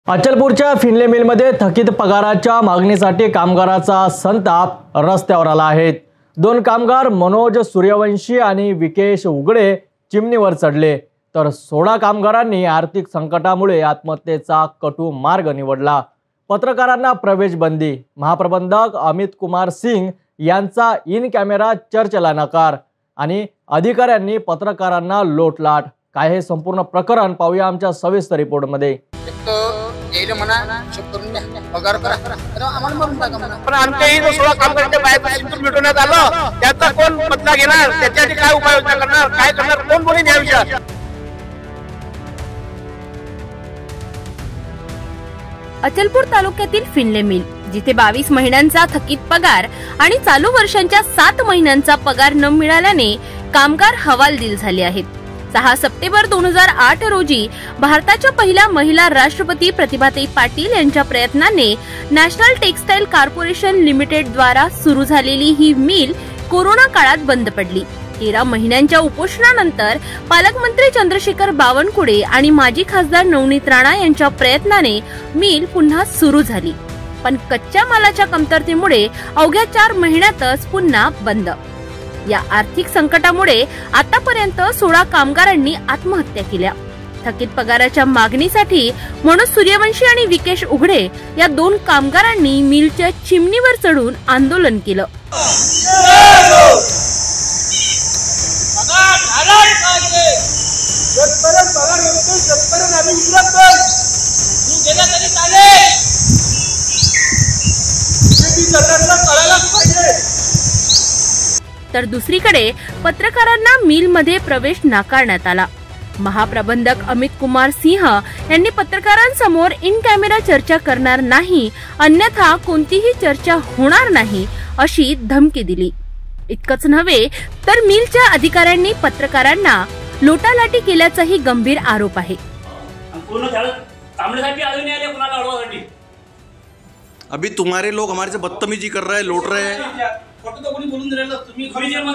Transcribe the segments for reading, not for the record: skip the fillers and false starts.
अचलपूरच्या फिनले मिलमध्ये थकीत पगाराच्या मागणीसाठी कामगाराचा संताप रस्त्यावर आला आहे। दोन कामगार मनोज सूर्यवंशी आणि विकेश उगडे चिमणीवर चढले, तर 16 कामगारांनी आर्थिक संकटामुळे आत्महत्येचा कटू मार्ग निवडला। पत्रकारांना प्रवेश बंदी, महाप्रबंधक अमित कुमार सिंग यांचा इन कॅमेरा चर्चेला नकार आणि अधिकाऱ्यांनी पत्रकारांना लोटलाट। काय हे संपूर्ण प्रकरण पाहूया आमच्या सविस्तर रिपोर्टमध्ये। येईल म्हणा हिशोब करून द्या, पगार करा, तर आम्हाला मारून टाका म्हणा। पण आमच्याही जो 16 कामगारांच्या बाहेर सिंदूर मिटवण्यात आलं, त्याचा कोण बदला घेणार, त्याच्यासाठी काय उपाययोजना करणार, काय करणार, कोण बोलेल या विषयावर? अचलपूर तालुक्यातील फिनले मिल, जिथे 22 महिन्यांचा थकीत पगार आणि चालू वर्षांच्या 7 महिन्यांचा पगार न मिळाल्याने कामगार हवालदिल झाले आहेत। 6 सप्टेंबर 2008 रोजी भारताच्या पहिल्या महिला राष्ट्रपती प्रतिभाताई पाटील यांच्या प्रयत्नाने नॅशनल टेक्सटाईल कॉर्पोरेशन लिमिटेड द्वारा सुरू झालेली ही मिल कोरोना काळात बंद पडली। 13 महिन्यांच्या उपोषणानंतर पालकमंत्री चंद्रशेखर बावनकुळे आणि माजी खासदार नवनीत राणा यांच्या प्रयत्नाने मिल पुन्हा सुरू झाली, पण कच्च्या मालाच्या कमतरतेमुळे अवघ्या 4 महिन्यातच पुन्हा बंद। या आर्थिक संकटामुळे आतापर्यंत 16 कामगारांनी आत्महत्या केल्या। थकीत पगाराच्या मागणीसाठी मनोज सूर्यवंशी आणि विकेश उगडे या 2 कामगारांनी मिलच्या चिमणीवर चढून आंदोलन केलं। तर दुसरीकडे पत्रकारांना मिलमध्ये प्रवेश नाकारण्यात आला। महाप्रबंधक अमित कुमार सिंह यांनी पत्रकारांसमोर इन कॅमेरा चर्चा करणार नाही, अन्यथा कोणतीही चर्चा होणार नाही अशी धमकी दिली। इतकंच नव्हे तर मिलच्या अधिकाऱ्यांनी पत्रकारांना लोटालाटी केल्याचाही गंभीर आरोप आहे। अभी तुम्हारे लोग हमारे से बदतमीजी कर रहे हैं, लौट रहे हैं।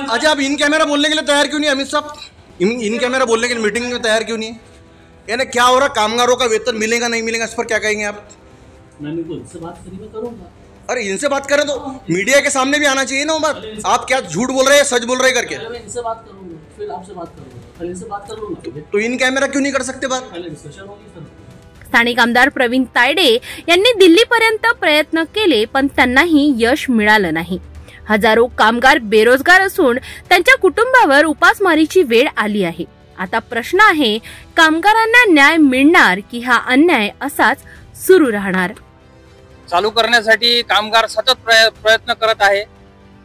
अच्छा, आप इन कैमरा बोलने के लिए तैयार क्यों नहीं अमित साहब? इन कैमरा बोलने के लिए मीटिंग में तैयार क्यों नहीं है? यानी क्या हो रहा, कामगारों का वेतन मिलेगा नहीं मिलेगा, इस पर क्या कहेंगे आप? इनसे बात करेंगे, करूंगा। अरे इनसे बात करें तो मीडिया के सामने भी आना चाहिए ना बात। आप क्या झूठ बोल रहे हैं, सच बोल रहे हैं करके? इनसे बात करूंगा, फिर आपसे बात करूंगा, इनसे बात करूंगा। तो इन कैमरा क्यों नहीं कर सकते बात? डिस्कशन होगी सर। स्थानिक आमदार प्रवीण तायडे यांनी दिल्लीपर्यंत प्रयत्न केले, पण त्यांनाही यश मिळालं नाही। हजारो कामगार बेरोजगार असून त्यांच्या कुटुंबावर उपासमारीची वेळ आली आहे। आता प्रश्न आहे, कामगारांना न्याय मिळणार की हा अन्याय असाच सुरू राहणार? चालू करण्यासाठी कामगार सतत प्रयत्न करत आहे,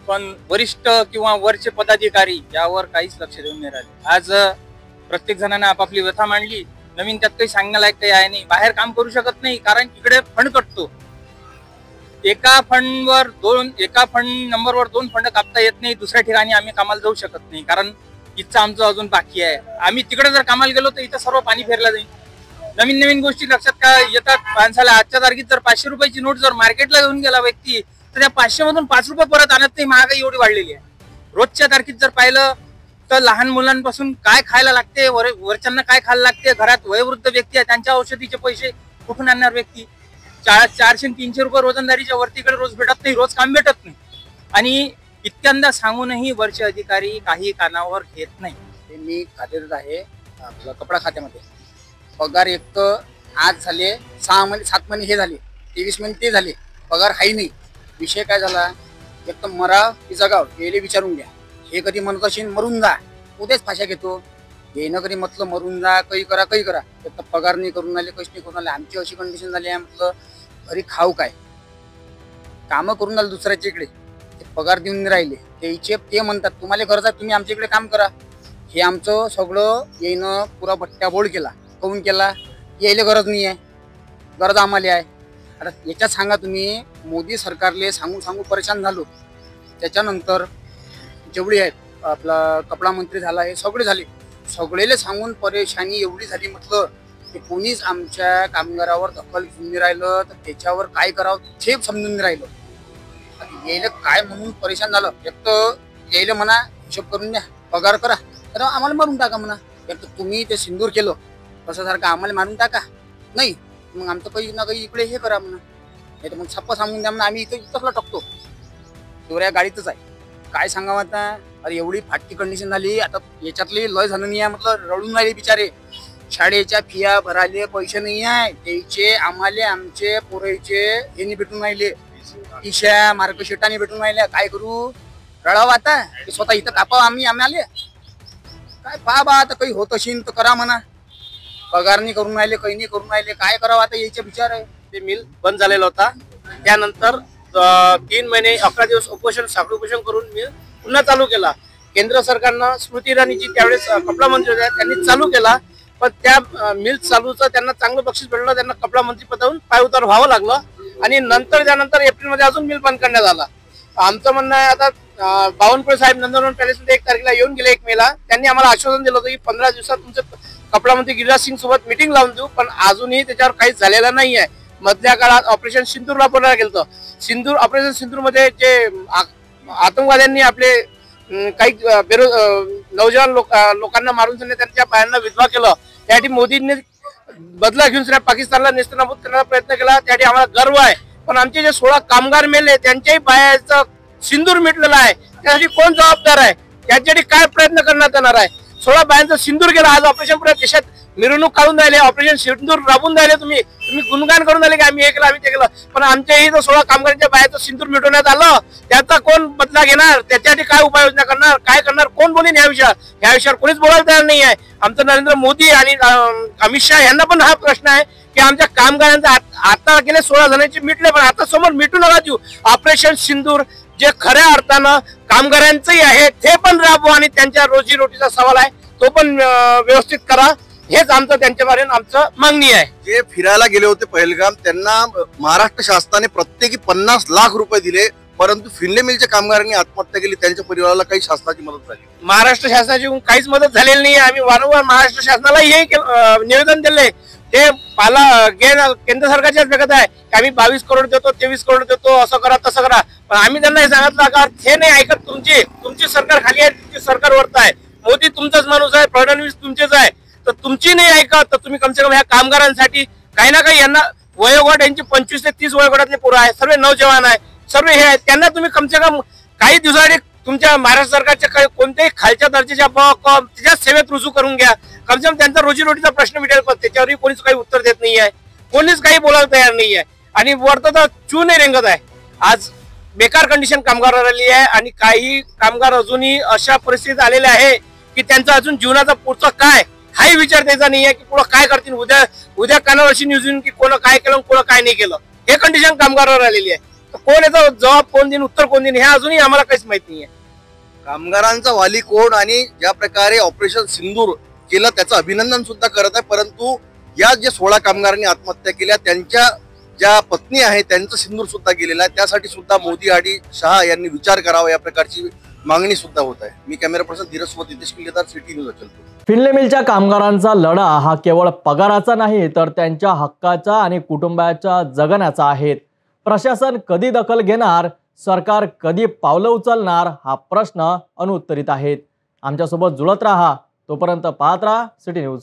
पण वरिष्ठ किंवा वरचे पदाधिकारी यावर काहीच लक्ष देऊन नाही राहिले। आज प्रत्येक जणांना आपापली व्यथा मांडली, नवीन त्यात काही सांगण्यालायक काही आहे नाही। बाहेर काम करू शकत नाही, कारण इकडे फंड कटतो। एका फंड नंबरवर 2 फंड कापता येत नाही। दुसऱ्या ठिकाणी आम्ही कामाला जाऊ शकत नाही, कारण इथचं आमचं अजून बाकी आहे। आम्ही तिकडे जर कामाला गेलो तर इथं सर्व पाणी फेरलं जाईल। नवीन नवीन गोष्टी लक्षात का येतात माणसाला। आजच्या तारखेत जर 500 रुपयाची नोट जर मार्केटला घेऊन गेला व्यक्ती, तर त्या 500 मधून 5 रुपये परत आणत नाही। महागाई एवढी वाढलेली आहे। रोजच्या तारखेत जर पाहिलं तर लहान मुलांपासून काय खायला लागते, वरच्यांना काय खायला लागते, घरात वयोवृद्ध व्यक्ती आहे, त्यांच्या औषधीचे पैसे कुठून आणणार व्यक्ती? 400-300 रुपये रोजंदारीच्या वरतीकडे रोज भेटत नाही, रोज काम भेटत नाही। आणि इतक्यांदा सांगूनही वरचे अधिकारी काही कानावर घेत नाही। मी कार्यरत आहे आपला कपडा खात्यामध्ये। पगार एक तर आज झाले 7 महिने हे झाले, 23 महिने ते झाले, पगार हाही नाही। विषय काय झाला, एक तर मरा की जगाव यायले विचारून घ्या। हे कधी म्हणत असेल मरून जा, उद्याच फाशा घेतो। येणं कधी म्हटलं मरून जा, काही करा काही करा, एक तर पगार नाही करून आले, कष्ट नाही करून आले। आमची अशी कंडिशन झाली आहे, म्हटलं घरी खाऊ काय, कामं करून आले दुसऱ्याच्या इकडे, ते पगार देऊन राहिले। ते म्हणतात तुम्हाला गरज आहे, तुम्ही आमच्या इकडे काम करा। हे आमचं सगळं येणं पुरा भट्ट्याबोळ केला। काहून केला? यायला गरज नाही आहे, गरज आम्हाला आहे। आता याच्यात सांगा तुम्ही, मोदी सरकारले सांगून परेशान झालो। त्याच्यानंतर जेवढी आहेत, आपला कपडा मंत्री झाला, हे सगळे झाले, सगळेले सांगून परेशानी एवढी झाली, म्हटलं की कोणीच आमच्या कामगारावर दखल घेऊन राहिलं, तर त्याच्यावर काय करावं ते समजून राहिलं। यायला काय म्हणून परेशान झालं, एक तर यायला म्हणा हिशोब करून द्या, पगार करा, तर आम्हाला मारून टाका म्हणा। एक तर तुम्ही ते सिंदूर केलं तसं सारखं आम्हाला मारून टाका, नाही मग आमचं काही ना काही इकडे हे करा म्हणा, नाही तर मग छप्पा सांगून द्या म्हणा, आम्ही इथंच टाकतो. तेवढ्या गाडीतच आहे. काय सांगावं आता, अरे एवढी फाटकी कंडिशन झाली. आता याच्यातली लय झालं नाही आहे, म्हटलं रडून राहिले बिचारे. शाळेच्या फिया भरायले पैसे नाही आहे त्याचे, आम्हाला आमचे पोरायचे यांनी भेटून राहिले, ईशा मार्गशीटाने भेटून राहिले. काय करू, रडावं आता, स्वतः इथं कापावं आम्हाला. काय पहा बा, आता काही होत असेल तर करा म्हणा. पगार नाही करून राहिले, काही नाही करून राहिले, काय करावं आता, याचे विचार आहे. ते मिल बंद झालेला होता. त्यानंतर 3 महिने 11 दिवस उपोषण साखळी उपोषण करून मिल पुन्हा चालू केला. केंद्र सरकारनं स्मृती इराणीची त्यावेळेस कपडा मंत्री होत्या, त्यांनी चालू केला. पण त्या मिल चालूचं त्यांना चांगलं बक्षीस भेटलं, त्यांना कपडा मंत्री पदावरून पायउतार व्हावं लागलं. आणि त्यानंतर एप्रिलमध्ये अजून मिल बंद करण्यात आला. आमचं म्हणणं आहे, आता बावनकुळे साहेब नंदनवन पॅलेसमध्ये 1 तारखेला येऊन गेले 1 मेला. त्यांनी आम्हाला आश्वासन दिलं होतं की 15 दिवसात तुमचं कपडा मंत्री गिरिराज सिंग सोबत मिटिंग लावून देऊ, पण अजूनही त्याच्यावर काहीच झालेलं नाही आहे. मधल्या काळात ऑपरेशन सिंदूर राबवण्यात गेलं. ऑपरेशन सिंदूर मध्ये जे आतंकवाद्यांनी आपले काही नौजवान लोकांना मारून त्यांच्या बायांना विधवा केलं, त्यासाठी मोदींनी बदला घेऊन पाकिस्तानला नेस्तनाबूत करण्याचा प्रयत्न केला. त्यासाठी आम्हाला गर्व आहे. पण आमचे जे 16 कामगार मेले त्यांच्याही बायाचं सिंदूर मिटलेलं आहे, त्यासाठी कोण जबाबदार आहे, त्यासाठी काय प्रयत्न करण्यात येणार आहे. 16 बायांचं सिंदूर गेलं. आज ऑपरेशन पुऱ्या देशात मिरवणूक काढून राहिले, ऑपरेशन सिंदूर राबून राहिले. तुम्ही गुणगान करून राहिले की आम्ही हे केलं आम्ही ते केलं, पण आमच्याही जर 16 कामगारांच्या बायाचं सिंदूर मिटवण्यात आलं, त्याचा कोण बदला घेणार, त्याच्यासाठी काय उपाययोजना करणार, काय करणार, कोण बोलेन या विषयावर कोणीच बोलायला तयार नाही आहे. आमचं नरेंद्र मोदी आणि अमित शहा यांना पण हा प्रश्न आहे की आमच्या कामगारांचा आता गेले 16 जणांचे मिटले, पण आता समोर मिटू नका देऊ. ऑपरेशन सिंदूर जे खऱ्या अर्थानं कामगारांचंही आहे ते पण राबवा आणि त्यांच्या रोजीरोटीचा सवाल आहे तो पण व्यवस्थित करा. हेच आमचं त्यांच्यापर्यंत आमचं मागणी आहे. जे फिरायला गेले होते पहलगाम, त्यांना महाराष्ट्र शासनाने प्रत्येकी 50 लाख रुपये दिले, परंतु फिनले मिलच्या कामगारांनी आत्महत्या केली. त्यांच्या परिवाराला काही शासनाची मदत झाली? महाराष्ट्र शासनाची काहीच मदत झालेली नाही. आम्ही वारंवार महाराष्ट्र शासनाला हे निवेदन दिले. ते केंद्र सरकारच्याच भेटत आहे की आम्ही 22 करोड देतो, 23 करोड देतो, असं करा तसं करा. पण आम्ही त्यांना हे सांगितलं का हे नाही ऐकत. तुमची सरकार खाली आहे, तुमची सरकार वरत आहे. मोदी तुमचाच माणूस आहे, फडणवीस तुमचेच आहे, तर तुमची नाही ऐकत तर तुम्ही कमसे कम ह्या कामगारांसाठी काही ना काही, यांना वयोगट यांची 25 ते 30 वयोगटातले पोरं आहे, सर्व नौजवान आहे, सर्व हे आहेत, त्यांना तुम्ही कमसे कम काही दिवसासाठी तुमच्या महाराष्ट्र सरकारच्या काही कोणत्याही खालच्या दर्जाच्या त्याच्या सेवेत रुजू करून घ्या. कमसे कम त्यांचा रोजीरोटीचा प्रश्न मिळेल, पण त्याच्यावरही कोणीच काही उत्तर देत नाही आहे, कोणीच काही बोलायला तयार नाही आहे. आणि वरतं तर चू नाही रेंगत आहे. आज बेकार कंडिशन कामगार आलेली आहे आणि काही कामगार अजूनही अशा परिस्थितीत आलेले आहे की त्यांचा अजून जीवनाचा पुढचा काय हाही विचार द्यायचा नाही आहे की पुढं काय करतील. उद्या कानावर अशी न्यूज येऊन की कोण काय केलं कोण काय नाही केलं, हे कंडिशन कामगारावर आलेली आहे. तर कोण याचा जबाब कोण देईन, उत्तर कोण देईन, हे अजूनही आम्हाला काहीच माहित नाही आहे. कामगारांचा वाली कोण आणि ज्या प्रकारे ऑपरेशन सिंदूर केलं त्याचं अभिनंदन सुद्धा करत आहे, परंतु या जे 16 कामगारांनी आत्महत्या केल्या त्यांच्या ज्या पत्नी आहे त्यांचं सिंदूर सुद्धा गेलेलं आहे. त्यासाठी सुद्धा मोदी आणि शहा यांनी विचार करावा, या प्रकारची मागणी सुद्धा होत आहे. मी कॅमेरा पर्सन धीरज सोबत नितेश किल्लेदार, सिटी न्यूज अचलपूर. फिनले मिलच्या कामगारांचा लढा हा केवळ पगाराचा नाही तर त्यांच्या हक्काचा आणि कुटुंबाच्या जगण्याचा आहे. प्रशासन कधी दखल घेणार, सरकार कधी पावलं उचलणार, हा प्रश्न अनुत्तरित आहेत. आमच्यासोबत जुळत राहा. तोपर्यंत पाहत राहा सिटी न्यूज.